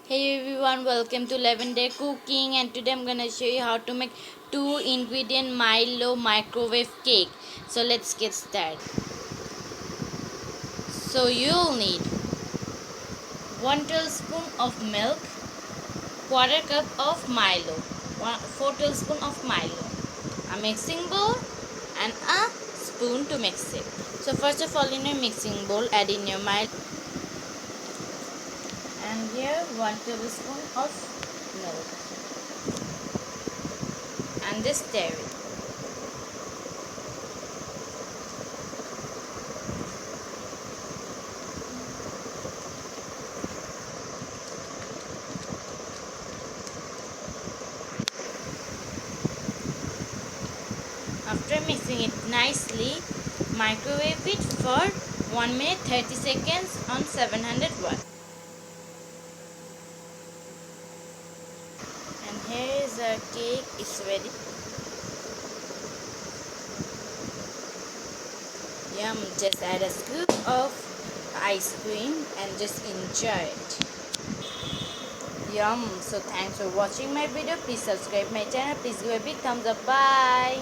Hey everyone, welcome to Lavender Cooking, and today I'm gonna show you how to make 2 ingredient Milo microwave cake. So let's get started. So you'll need 1 tablespoon of milk, quarter cup of Milo, 4 tablespoon of Milo, a mixing bowl and a spoon to mix it. So first of all, in your mixing bowl add in your Milo and here 1 tablespoon of milk and this dairy. After mixing it nicely, microwave it for 1 minute 30 seconds on 700 watt. And here is our cake, it's ready. Yum, just add a scoop of ice cream and just enjoy it. Yum, so thanks for watching my video. Please subscribe my channel. Please give a big thumbs up. Bye.